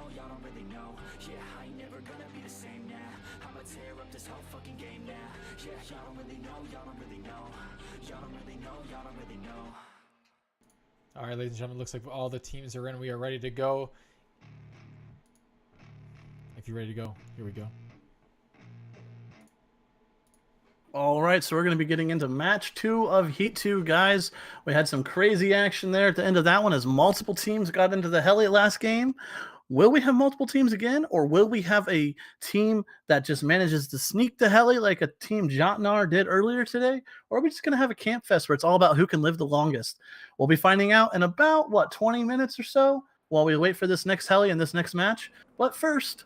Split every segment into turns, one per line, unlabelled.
know, y'all don't really know. Yeah, I ain't never gonna be the same now. I'ma tear up this whole fucking game now. Yeah, y'all don't really know, y'all don't really know. Y'all don't really know, y'all don't really know.
All right, ladies and gentlemen, looks like all the teams are in. We are ready to go. If you're ready to go, here we go.
All right, so we're going to be getting into match 2 of Heat 2, guys. We had some crazy action there at the end of that one as multiple teams got into the heli last game. Will we have multiple teams again, or will we have a team that just manages to sneak the heli like a team Jotnar did earlier today? Or are we just going to have a camp fest where it's all about who can live the longest? We'll be finding out in about, 20 minutes or so while we wait for this next heli and this next match. But first,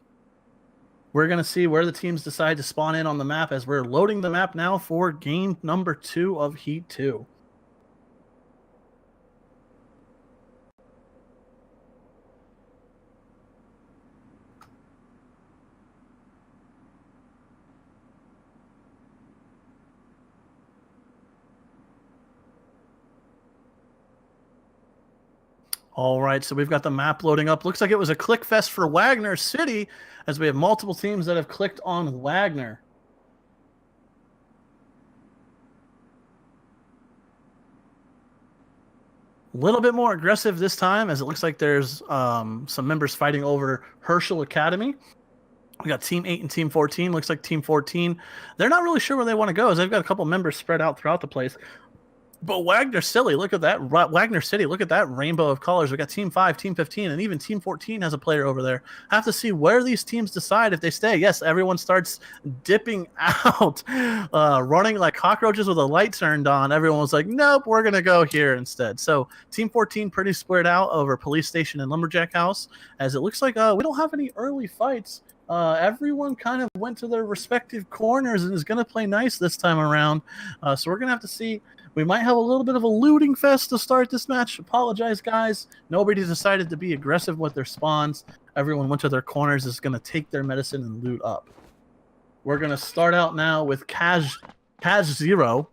we're going to see where the teams decide to spawn in on the map as we're loading the map now for game number 2 of Heat 2. All right, so we've got the map loading up. Looks like it was a click fest for Wagner City as we have multiple teams that have clicked on Wagner. A little bit more aggressive this time as it looks like there's some members fighting over Herschel Academy. We got Team 8 and Team 14. Looks like Team 14, they're not really sure where they want to go as they've got a couple members spread out throughout the place. But Wagner City, look at that. Wagner City, look at that rainbow of colors. We got Team 5, Team 15, and even Team 14 has a player over there. Have to see where these teams decide if they stay. Yes, everyone starts dipping out, running like cockroaches with a light turned on. Everyone was like, nope, we're going to go here instead. So Team 14 pretty split out over Police Station and Lumberjack House, as it looks like we don't have any early fights. Everyone kind of went to their respective corners and is going to play nice this time around. So we're going to have to see. We might have a little bit of a looting fest to start this match. Apologize, guys. Nobody decided to be aggressive with their spawns. Everyone went to their corners, is going to take their medicine and loot up. We're going to start out now with Cash Zero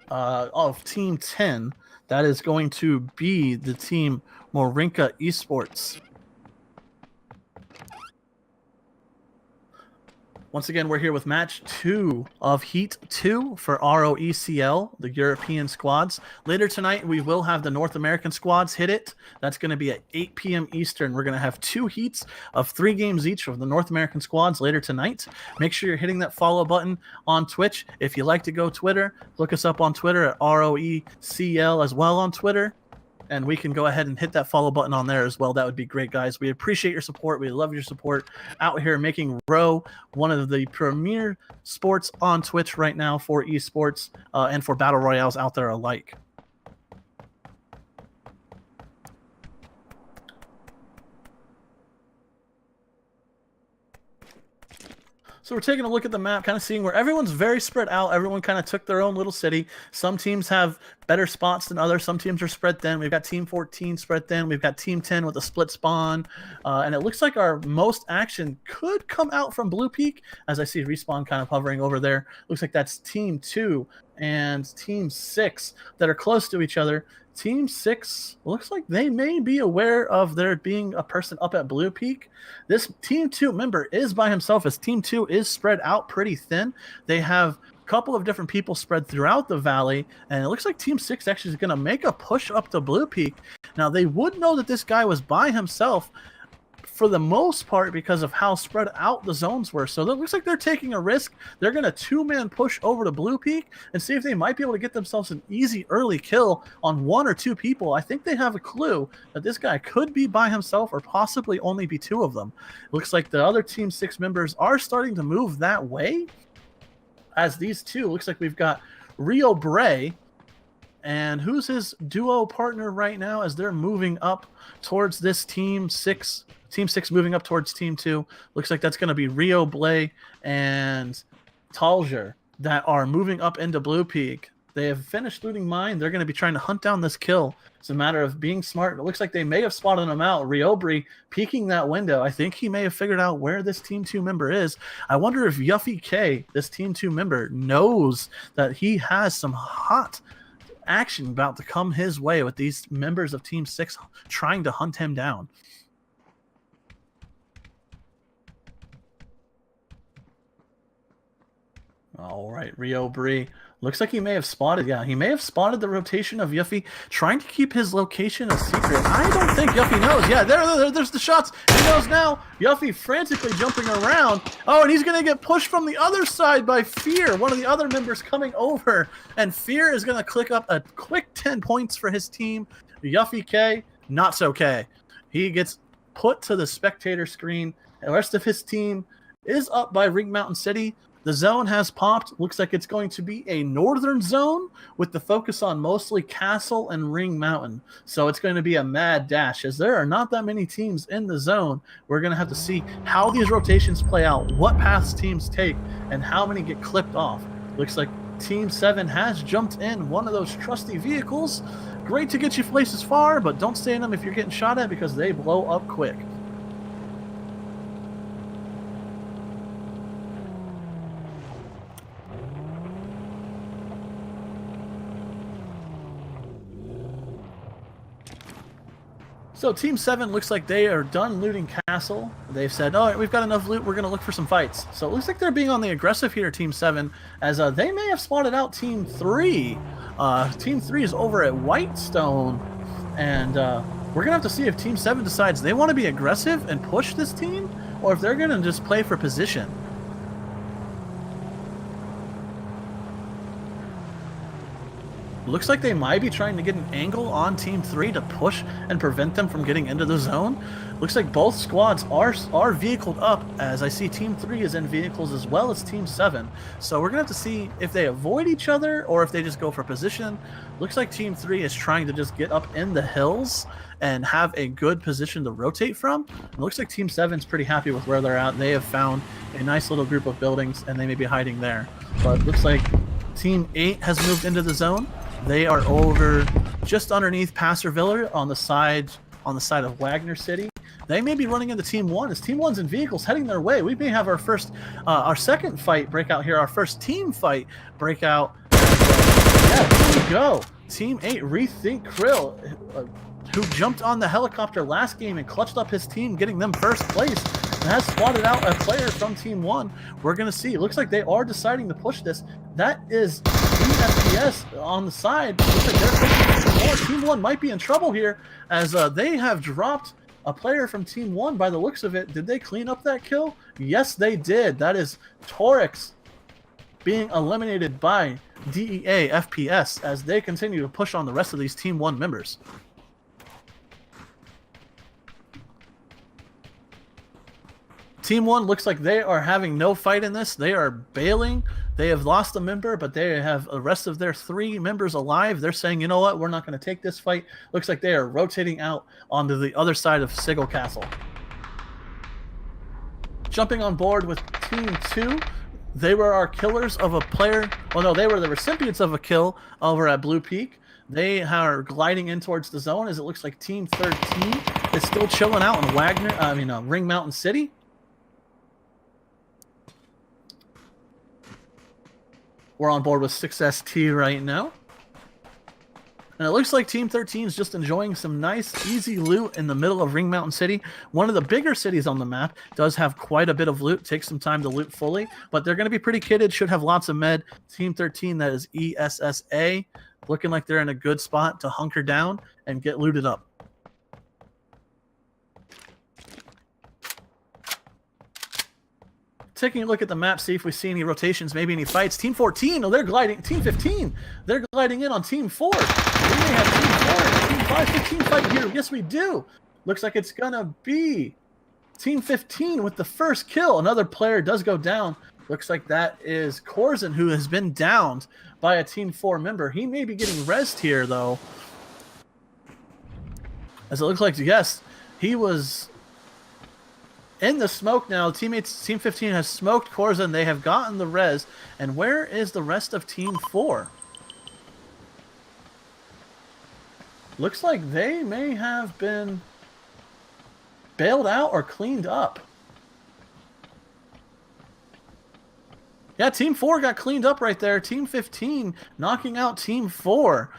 of Team 10. That is going to be the team Morinka Esports. Once again, we're here with match 2 of Heat 2 for ROECL, the European squads. Later tonight, we will have the North American squads hit it. That's going to be at 8 p.m. Eastern. We're going to have 2 heats of 3 games each of the North American squads later tonight. Make sure you're hitting that follow button on Twitch. If you like to go Twitter, look us up on Twitter at ROECL as well on Twitter. And we can go ahead and hit that follow button on there as well. That would be great, guys. We appreciate your support. We love your support out here making ROE one of the premier sports on Twitch right now for esports and for battle royales out there alike. So we're taking a look at the map, kind of seeing where everyone's very spread out. Everyone kind of took their own little city. Some teams have better spots than others. Some teams are spread thin. We've got Team 14 spread thin. We've got Team 10 with a split spawn. And it looks like our most action could come out from Blue Peak, as I see Respawn kind of hovering over there. Looks like that's Team 2 and Team 6 that are close to each other. Team 6 looks like they may be aware of there being a person up at Blue Peak. This Team 2 member is by himself, as Team 2 is spread out pretty thin. They have a couple of different people spread throughout the valley, and it looks like Team 6 actually is going to make a push up to Blue Peak. Now, they would know that this guy was by himself for the most part because of how spread out the zones were. So it looks like they're taking a risk. They're going to 2-man push over to Blue Peak and see if they might be able to get themselves an easy early kill on 1 or 2 people. I think they have a clue that this guy could be by himself or possibly only be 2 of them. It looks like the other Team 6 members are starting to move that way. As these 2, looks like we've got Rio Bray, and who's his duo partner right now as they're moving up towards this Team 6. Team 6 moving up towards Team 2. Looks like that's going to be Rio Blay and Talger that are moving up into Blue Peak. They have finished looting mine. They're going to be trying to hunt down this kill. It's a matter of being smart. It looks like they may have spotted him out. Riobri peeking that window. I think he may have figured out where this Team 2 member is. I wonder if Yuffie K, this Team 2 member, knows that he has some hot action about to come his way with these members of Team 6 trying to hunt him down. All right, Rio Bree. Looks like he may have spotted. Yeah, he may have spotted the rotation of Yuffie, trying to keep his location a secret. I don't think Yuffie knows. Yeah, there's the shots. He knows now. Yuffie frantically jumping around. Oh, and he's going to get pushed from the other side by Fear, one of the other members coming over. And Fear is going to click up a quick 10 points for his team. Yuffie K, not so K. He gets put to the spectator screen. The rest of his team is up by Ring Mountain City. The zone has popped. Looks like it's going to be a northern zone with the focus on mostly Castle and Ring Mountain. So it's going to be a mad dash. As there are not that many teams in the zone, we're going to have to see how these rotations play out, what paths teams take, and how many get clipped off. Looks like Team 7 has jumped in one of those trusty vehicles. Great to get you places far, but don't stay in them if you're getting shot at because they blow up quick. So Team 7 looks like they are done looting Castle. They've said, all right, we've got enough loot. We're going to look for some fights. So it looks like they're being on the aggressive here, Team 7, as they may have spotted out Team 3. Team 3 is over at Whitestone. And we're going to have to see if Team 7 decides they want to be aggressive and push this team, or if they're going to just play for position. Looks like they might be trying to get an angle on Team 3 to push and prevent them from getting into the zone. Looks like both squads are vehicled up, as I see Team 3 is in vehicles as well as Team 7. So we're going to have to see if they avoid each other or if they just go for position. Looks like Team 3 is trying to just get up in the hills and have a good position to rotate from. It looks like Team 7 is pretty happy with where they're at. They have found a nice little group of buildings and they may be hiding there. But looks like Team 8 has moved into the zone. They are over just underneath Passerviller on the side of Wagner City. They may be running into Team 1 as Team 1's in vehicles heading their way. We may have our second fight breakout here, our first team fight breakout. Yeah, here we go. Team 8, Rethink Krill, who jumped on the helicopter last game and clutched up his team, getting them first place, and has spotted out a player from Team 1. We're going to see. It looks like they are deciding to push this. That is FPS on the side. Looks like they're pushing more. Team 1 might be in trouble here, as they have dropped a player from Team 1 by the looks of it. Did they clean up that kill? Yes, they did. That is Torix being eliminated by DEA FPS as they continue to push on the rest of these Team 1 members. Team 1 looks like they are having no fight in this. They are bailing. They have lost a member, but they have the rest of their 3 members alive. They're saying, you know what, we're not going to take this fight. Looks like they are rotating out onto the other side of Sigil Castle. Jumping on board with Team 2. They were our killers of a player. Well, no, they were the recipients of a kill over at Blue Peak. They are gliding in towards the zone as it looks like Team 13 is still chilling out in Ring Mountain City. We're on board with 6ST right now. And it looks like Team 13 is just enjoying some nice, easy loot in the middle of Ring Mountain City. One of the bigger cities on the map does have quite a bit of loot. Takes some time to loot fully, but they're going to be pretty kitted. Should have lots of med. Team 13, that is ESSA, looking like they're in a good spot to hunker down and get looted up. Taking a look at the map, see if we see any rotations, maybe any fights. Team 14, oh, they're gliding. Team 15, they're gliding in on Team 4. We may have Team 4 and Team 5, 15 fight here. Yes, we do. Looks like it's going to be Team 15 with the first kill. Another player does go down. Looks like that is Corzin, who has been downed by a Team 4 member. He may be getting rezzed here, though. As it looks like, yes, he was in the smoke now. Teammates, Team 15 has smoked Corzin. They have gotten the res. And where is the rest of Team 4? Looks like they may have been bailed out or cleaned up. Yeah, Team 4 got cleaned up right there. Team 15 knocking out Team 4.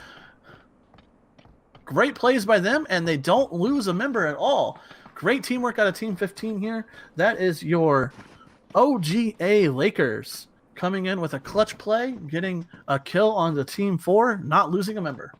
Great plays by them, and they don't lose a member at all. Great teamwork out of Team 15 here. That is your OGA Lakers coming in with a clutch play, getting a kill on the Team 4, not losing a member.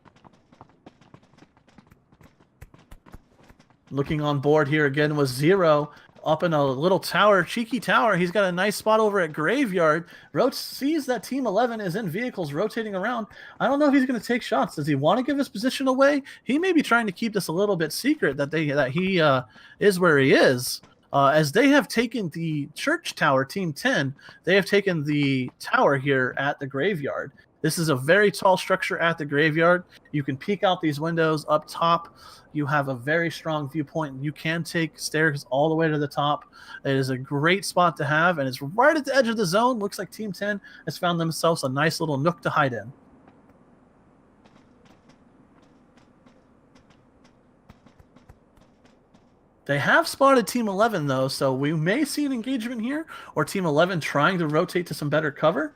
Looking on board here again was Zero up in a little tower, cheeky tower. He's got a nice spot over at Graveyard. Roach sees that Team 11 is in vehicles rotating around. I don't know if he's going to take shots. Does he want to give his position away? He may be trying to keep this a little bit secret that he is where he is. As they have taken the church tower, Team 10, they have taken the tower here at the Graveyard. This is a very tall structure at the Graveyard. You can peek out these windows up top. You have a very strong viewpoint. You can take stairs all the way to the top. It is a great spot to have, and it's right at the edge of the zone. Looks like Team 10 has found themselves a nice little nook to hide in. They have spotted Team 11, though, so we may see an engagement here, or Team 11 trying to rotate to some better cover.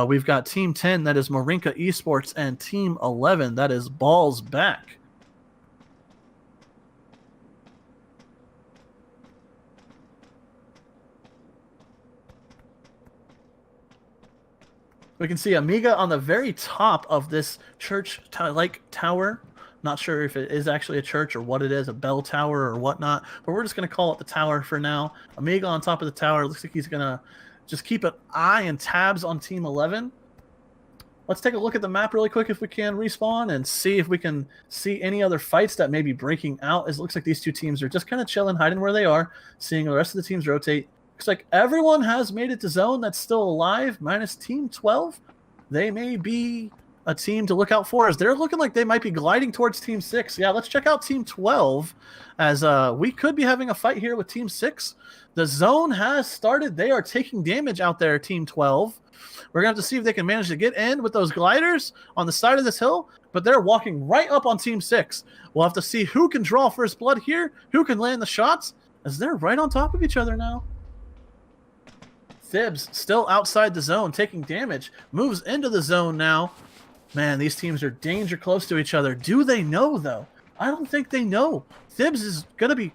We've got Team 10, that is Morinka Esports, and Team 11, that is Balls Back. We can see Amiga on the very top of this church-like tower. Not sure if it is actually a church or what it is, a bell tower or whatnot, but we're just going to call it the tower for now. Amiga on top of the tower. Looks like he's going to just keep an eye and tabs on Team 11. Let's take a look at the map really quick if we can, Respawn, and see if we can see any other fights that may be breaking out. It looks like these two teams are just kind of chilling, hiding where they are, seeing the rest of the teams rotate. Looks like everyone has made it to zone that's still alive, minus Team 12. They may be a team to look out for, as they're looking like they might be gliding towards Team 6. Yeah, let's check out Team 12, as we could be having a fight here with Team 6. The zone has started. They are taking damage out there, Team 12. We're going to have to see if they can manage to get in with those gliders on the side of this hill, but they're walking right up on Team 6. We'll have to see who can draw first blood here, who can land the shots, as they're right on top of each other now. Thibs still outside the zone, taking damage, moves into the zone now. Man, these teams are danger close to each other. Do they know, though? I don't think they know. Thibs is going to be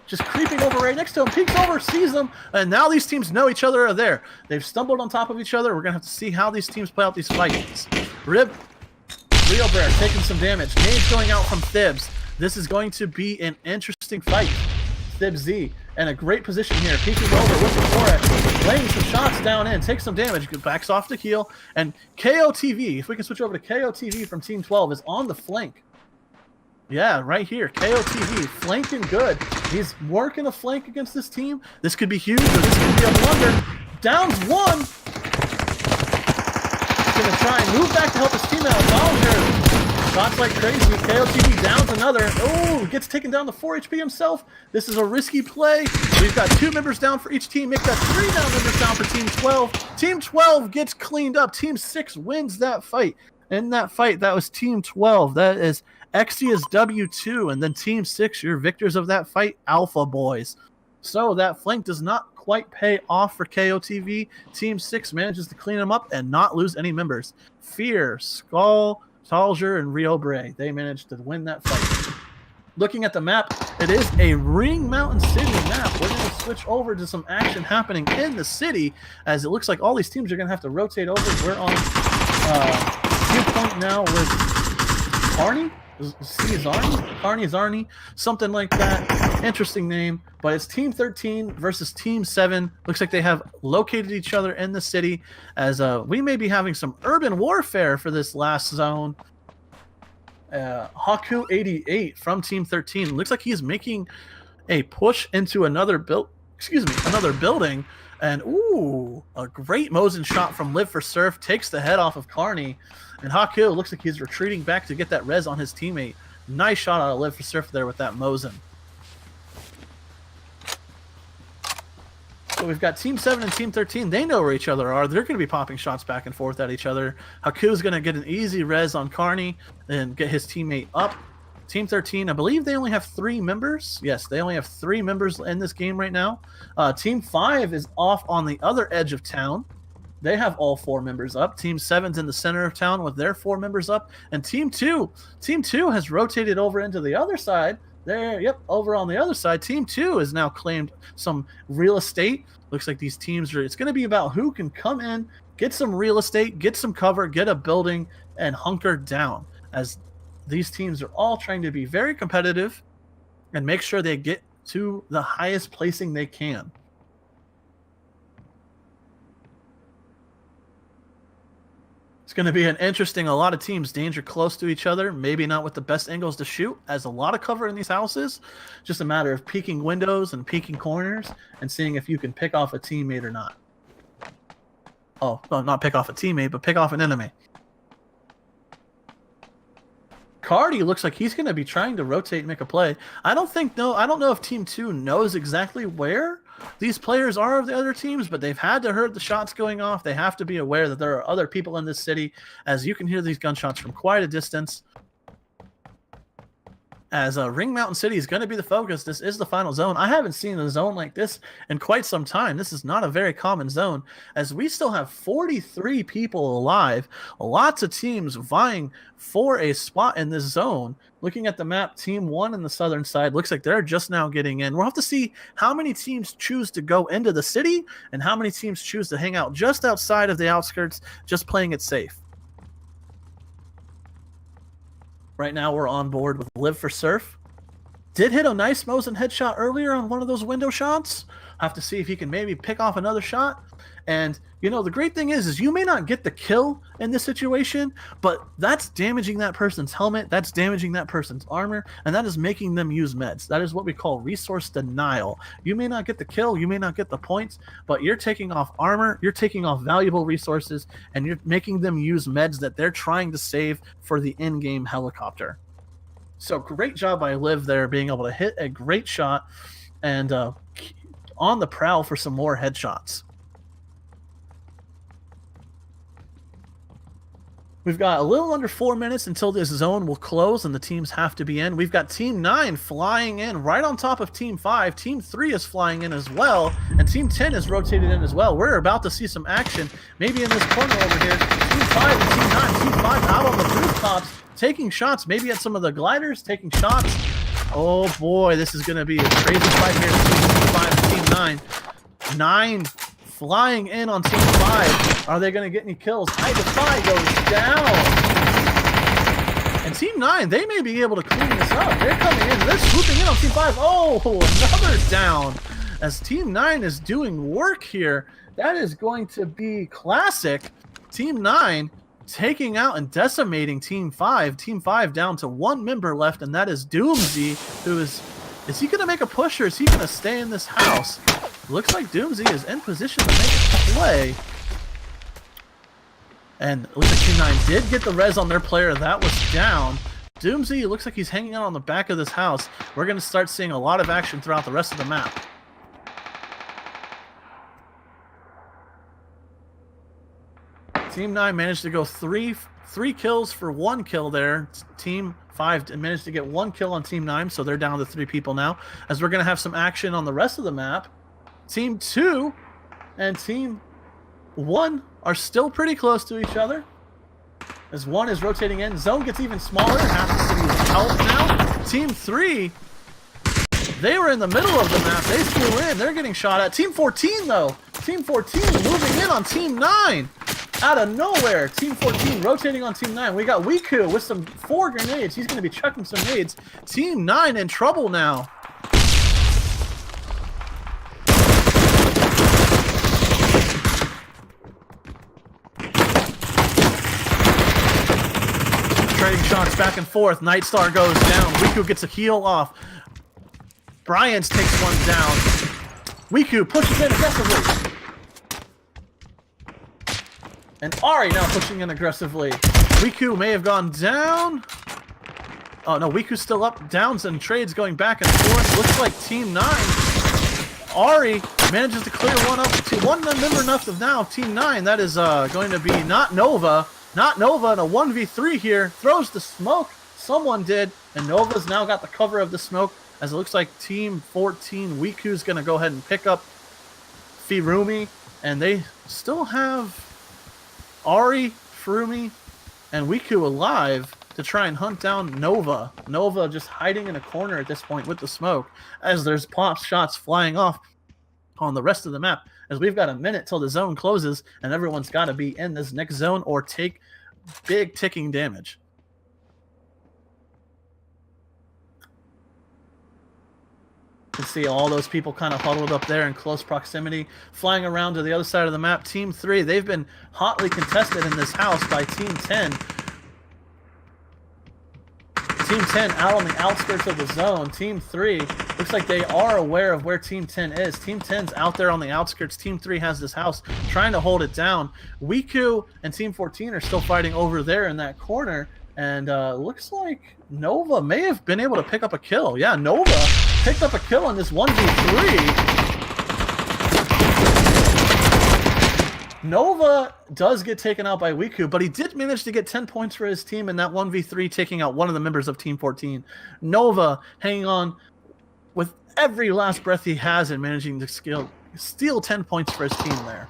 just creeping over right next to him, peeks over, sees them, and now these teams know each other are there. They've stumbled on top of each other. We're going to have to see how these teams play out these fights. Rib, Real Bear taking some damage. Nades going out from Thibs. This is going to be an interesting fight. Thibs Z in a great position here, peeking over with the forex, laying some shots down in, takes some damage, backs off to heal, and KOTV, if we can switch over to KOTV from Team 12, is on the flank. Yeah, right here, KOTV, flanking good. He's working a flank against this team. This could be huge, or this could be a blunder. Downs one. He's going to try and move back to help his team out. Knowledge shots like crazy. KOTV downs another. Oh, gets taken down to 4 HP himself. This is a risky play. We've got 2 members down for each team. Make that 3 members down for Team 12. Team 12 gets cleaned up. Team 6 wins that fight. In that fight, that was Team 12. That is XD is W2. And then Team 6, your victors of that fight, Alpha Boys. So that flank does not quite pay off for KOTV. Team 6 manages to clean them up and not lose any members. Fear, Skull, Talger, and Rio Bray, they managed to win that fight. Looking at the map, it is a Ring Mountain City map. We're going to switch over to some action happening in the city, as it looks like all these teams are going to have to rotate over. We're on viewpoint now with Arnie. C is Arnie? Arnie is Arnie. Something like that. Interesting name. But it's Team 13 versus Team 7. Looks like they have located each other in the city, as we may be having some urban warfare for this last zone. Haku88 from Team 13. Looks like he's making a push into another building. And ooh, a great Mosin shot from Live for Surf takes the head off of Carney. And Haku looks like he's retreating back to get that res on his teammate. Nice shot out of Live for Surf there with that Mosin. So we've got Team 7 and Team 13. They know where each other are. They're going to be popping shots back and forth at each other. Haku's going to get an easy res on Carney and get his teammate up. Team 13, I believe they only have 3 members. Yes, they only have 3 members in this game right now. Team 5 is off on the other edge of town. They have all 4 members up. Team 7's in the center of town with their 4 members up. And Team 2 has rotated over into the other side. There, yep, over on the other side, Team 2 has now claimed some real estate. Looks like these teams it's going to be about who can come in, get some real estate, get some cover, get a building, and hunker down, as these teams are all trying to be very competitive and make sure they get to the highest placing they can. It's going to be an interesting, a lot of teams danger close to each other, maybe not with the best angles to shoot, as a lot of cover in these houses. Just a matter of peeking windows and peeking corners and seeing if you can pick off a teammate or not. Oh, well, not pick off a teammate, but pick off an enemy. Cardi looks like he's going to be trying to rotate and make a play. I don't know if Team 2 knows exactly where these players are of the other teams, but they've had to heard the shots going off. They have to be aware that there are other people in this city, as you can hear these gunshots from quite a distance. As Ring Mountain City is going to be the focus. This is the final zone. I haven't seen a zone like this in quite some time. This is not a very common zone, as we still have 43 people alive. Lots of teams vying for a spot in this zone. Looking at the map, Team 1 in the southern side looks like they're just now getting in. We'll have to see how many teams choose to go into the city and how many teams choose to hang out just outside of the outskirts, just playing it safe. Right now we're on board with Live for Surf. Did hit a nice Mosin headshot earlier on one of those window shots. Have to see if he can maybe pick off another shot. And, you know, the great thing is you may not get the kill in this situation, but that's damaging that person's helmet, that's damaging that person's armor, and that is making them use meds. That is what we call resource denial. You may not get the kill, you may not get the points, but you're taking off armor, you're taking off valuable resources, and you're making them use meds that they're trying to save for the in-game helicopter. So great job by Liv there, being able to hit a great shot and on the prowl for some more headshots. We've got a little under 4 minutes until this zone will close and the teams have to be in. We've got Team 9 flying in right on top of Team 5. Team 3 is flying in as well, and Team 10 is rotated in as well. We're about to see some action, maybe in this corner over here. Team 5 and Team 9. Team 5 out on the rooftops, taking shots, maybe at some of the gliders, taking shots. Oh boy, this is going to be a crazy fight here between Team 5 and Team 9. 9 flying in on Team 5. Are they going to get any kills? I Defy goes down. And Team 9, they may be able to clean this up. They're coming in. They're swooping in on Team 5. Oh, another down. As Team 9 is doing work here. That is going to be classic. Team 9 taking out and decimating Team 5. Team 5 down to one member left, and that is Doomsy, who is he going to make a push, or is he going to stay in this house? Looks like Doomsy is in position to make a play. And it looks like Team 9 did get the res on their player. That was down. Doomsy looks like he's hanging out on the back of this house. We're going to start seeing a lot of action throughout the rest of the map. Team 9 managed to go three kills for 1 kill there. Team 5 managed to get 1 kill on Team 9, so they're down to 3 people now. As we're going to have some action on the rest of the map. Team 2 and Team 1 are still pretty close to each other. As 1 is rotating in. Zone gets even smaller. Half the city is out now. Team 3, they were in the middle of the map. They flew in. They're getting shot at. Team 14, though. Team 14 moving in on Team 9. Out of nowhere, Team 14 rotating on Team 9. We got Wiku with 4 grenades. He's going to be chucking some nades. Team 9 in trouble now. Trading shots back and forth. Nightstar goes down. Wiku gets a heal off. Bryans takes one down. Wiku pushes in aggressively. And Ari now pushing in aggressively. Wiku may have gone down. Oh no, Wiku's still up. Downs and trades going back and forth. Looks like Team 9. Ari manages to clear one up to one member enough of now. Team 9, that is going to be not Nova. Not Nova in a 1v3 here. Throws the smoke. Someone did. And Nova's now got the cover of the smoke. As it looks like Team 14, Wiku's going to go ahead and pick up Firumi. And they still have Ari, Firumi, and Wiku alive. to try and hunt down Nova. Nova just hiding in a corner at this point with the smoke as there's pop shots flying off on the rest of the map, as we've got a minute till the zone closes and everyone's got to be in this next zone or take big ticking damage. You can see all those people kind of huddled up there in close proximity, flying around to the other side of the map. Team 3, they've been hotly contested in this house by Team 10. Team 10 out on the outskirts of the zone. Team 3 looks like they are aware of where Team 10 is. Team 10's out there on the outskirts. Team 3 has this house trying to hold it down. ROECL and Team 14 are still fighting over there in that corner. And looks like Nova may have been able to pick up a kill. Yeah, Nova picked up a kill in this 1v3. Nova does get taken out by ROECL, but he did manage to get 10 points for his team in that 1v3, taking out one of the members of Team 14. Nova hanging on with every last breath he has and managing to steal 10 points for his team there.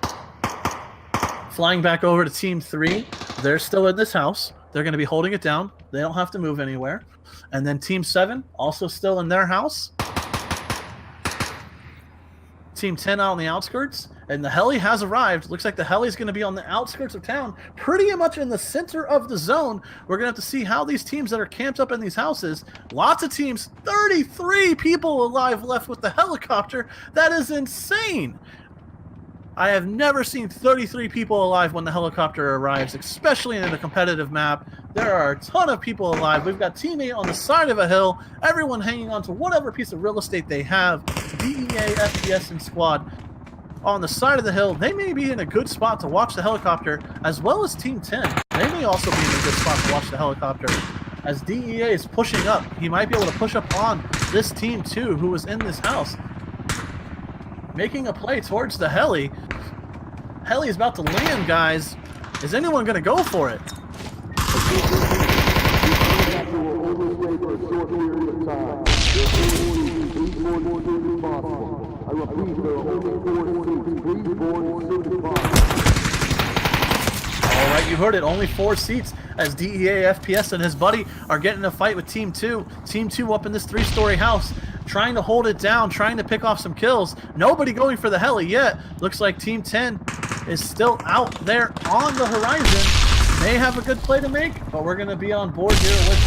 Flying back over to Team 3, they're still in this house. They're going to be holding it down. They don't have to move anywhere. And then Team 7, also still in their house. Team 10 out on the outskirts. And the heli has arrived. Looks like the heli is going to be on the outskirts of town, pretty much in the center of the zone. We're going to have to see how these teams that are camped up in these houses, lots of teams, 33 people alive left with the helicopter. That is insane. I have never seen 33 people alive when the helicopter arrives, especially in a competitive map. There are a ton of people alive. We've got Team 8 on the side of a hill, everyone hanging on to whatever piece of real estate they have. DEA, FPS, and squad on the side of the hill. They may be in a good spot to watch the helicopter, as well as Team 10. They may also be in a good spot to watch the helicopter. As DEA is pushing up, he might be able to push up on this Team 2 who was in this house, making a play towards the heli. Heli is about to land, guys. Is anyone going to go for it? Alright, you heard it. Only 4 seats as DEA, FPS, and his buddy are getting in a fight with Team 2. Team 2 up in this 3-story house, trying to hold it down, trying to pick off some kills. Nobody going for the heli yet. Looks like Team 10 is still out there on the horizon. May have a good play to make, but we're going to be on board here with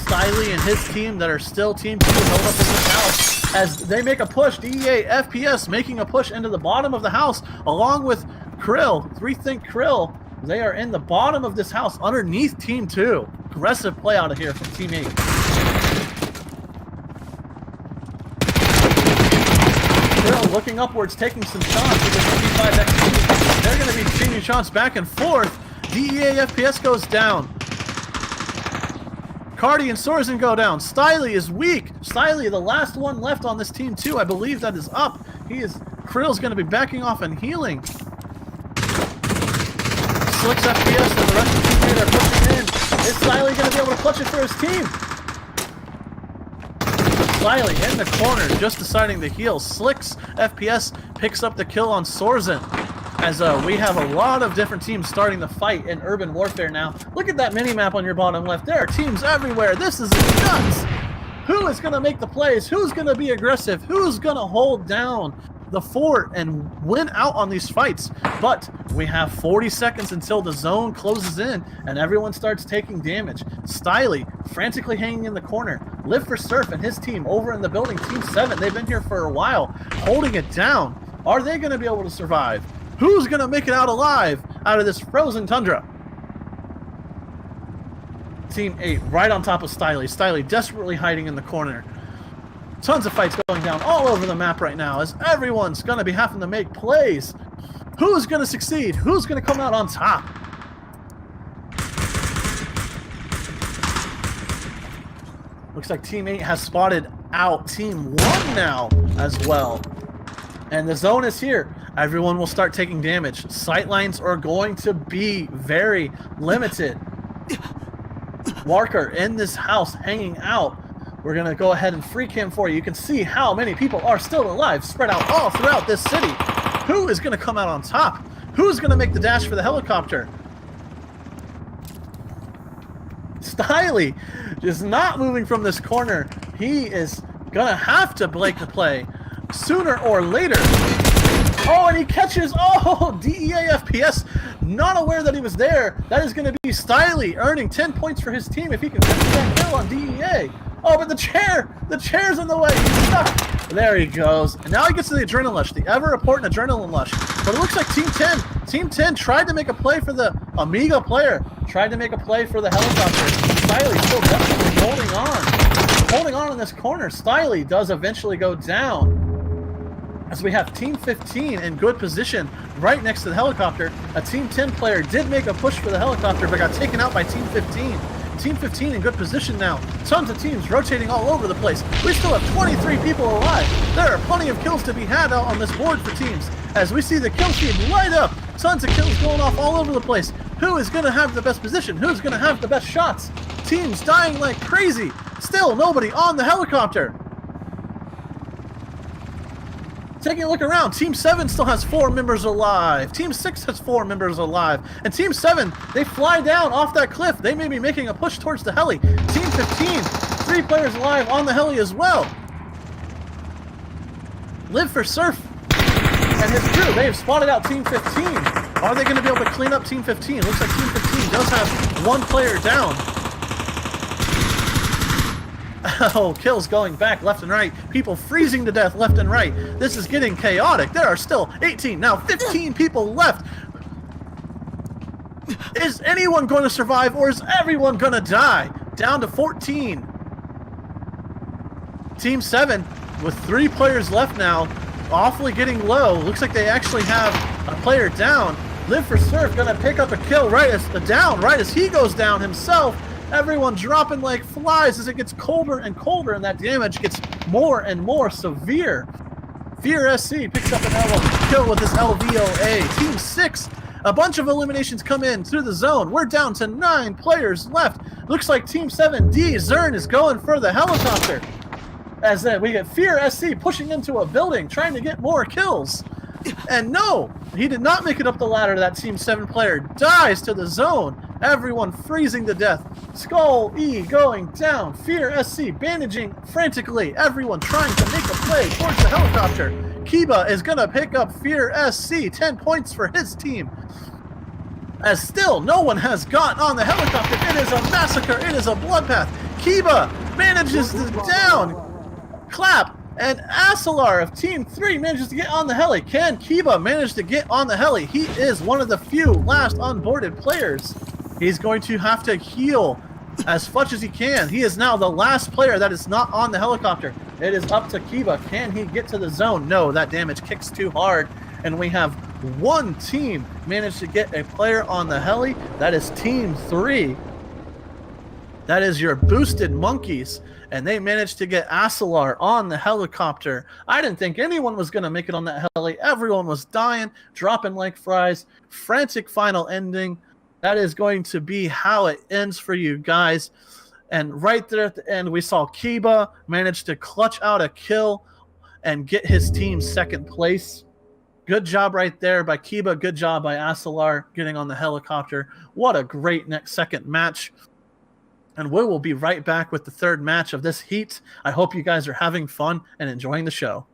Stiley and his team that are still Team 2 held up in this house as they make a push. DEA, FPS making a push into the bottom of the house along with Krill. Rethink Krill. They are in the bottom of this house underneath Team 2. Aggressive play out of here from Team 8. Krill looking upwards, taking some shots with the 55XP. They're going to be exchanging shots back and forth. DEA, FPS goes down. Cardi and Sorensen go down. Stiley is weak. Stiley, the last one left on this Team 2. I believe that is up. Krill's going to be backing off and healing. Slicks FPS and the rest of the team are pushing in. Is Stiley going to be able to clutch it for his team? Stiley in the corner, just deciding to heal. Slicks FPS picks up the kill on Sorensen. As we have a lot of different teams starting to fight in urban warfare now. Look at that mini-map on your bottom left. There are teams everywhere. This is nuts. Who is going to make the plays? Who's going to be aggressive? Who's going to hold down the fort and win out on these fights? But we have 40 seconds until the zone closes in and everyone starts taking damage. Stiley frantically hanging in the corner. Live for Surf and his team over in the building. Team 7, they've been here for a while, holding it down. Are they going to be able to survive? Who's going to make it out alive out of this frozen tundra? Team 8 right on top of Stiley. Stiley desperately hiding in the corner. Tons of fights going down all over the map right now as everyone's going to be having to make plays. Who's going to succeed? Who's going to come out on top? Looks like Team 8 has spotted out Team 1 now as well. And the zone is here. Everyone will start taking damage. Sightlines are going to be very limited. Walker in this house hanging out. We're going to go ahead and free cam for you. You can see how many people are still alive, spread out all throughout this city. Who is going to come out on top? Who's going to make the dash for the helicopter? Stiley just not moving from this corner. He is gonna have to break the play sooner or later. Oh, and he catches, DEA FPS, not aware that he was there. That is going to be Stiley earning 10 points for his team if he can finish that kill on DEA. Oh, but the chair's in the way. He's stuck. There he goes. And now he gets to the Adrenaline Lush, the ever-important Adrenaline Lush. But it looks like Team 10 tried to make a play for the Amiga player, tried to make a play for the helicopter. Stiley still definitely holding on in this corner. Stiley does eventually go down, as we have Team 15 in good position right next to the helicopter. A Team 10 player did make a push for the helicopter, but got taken out by Team 15. Team 15 in good position now. Tons of teams rotating all over the place. We still have 23 people alive. There are plenty of kills to be had out on this board for teams, as we see the kill feed light up. Tons of kills going off all over the place. Who is going to have the best position? Who's going to have the best shots? Teams dying like crazy. Still nobody on the helicopter. Taking a look around, Team 7 still has 4 members alive. Team 6 has 4 members alive. And Team 7, they fly down off that cliff. They may be making a push towards the heli. Team 15, 3 players alive on the heli as well. Live for Surf and his crew, they have spotted out Team 15. Are they going to be able to clean up Team 15? Looks like Team 15 does have 1 player down. Oh, kills going back left and right. People freezing to death left and right. This is getting chaotic. There are still 18, now 15 people left. Is anyone going to survive, or is everyone going to die? Down to 14. Team 7 with 3 players left now. Awfully getting low. Looks like they actually have a player down. Live for Surf going to pick up a kill right as he goes down himself. Everyone dropping like flies as it gets colder and colder, and that damage gets more and more severe. Fear SC picks up an kill with his LVOA. Team 6, a bunch of eliminations come in through the zone. We're down to 9 players left. Looks like Team 7D, Zern, is going for the helicopter. As then we get Fear SC pushing into a building, trying to get more kills. And no, he did not make it up the ladder. That Team 7 player dies to the zone. Everyone freezing to death. Skull E going down. Fear SC bandaging frantically. Everyone trying to make a play towards the helicopter. Kiba is going to pick up Fear SC. 10 points for his team. As still, no one has got on the helicopter. It is a massacre. It is a bloodbath. Kiba manages to down. Clap. And Asalar of Team 3 manages to get on the heli. Can Kiba manage to get on the heli? He is one of the few last onboarded players. He's going to have to heal as much as he can. He is now the last player that is not on the helicopter. It is up to Kiba. Can he get to the zone? No, that damage kicks too hard. And we have 1 team manage to get a player on the heli. That is Team 3. That is your boosted monkeys. And they managed to get Asalar on the helicopter. I didn't think anyone was going to make it on that heli. Everyone was dying, dropping like fries. Frantic final ending. That is going to be how it ends for you guys. And right there at the end, we saw Kiba manage to clutch out a kill and get his team 2nd place. Good job right there by Kiba. Good job by Asalar getting on the helicopter. What a great second match. And we will be right back with the 3rd match of this heat. I hope you guys are having fun and enjoying the show.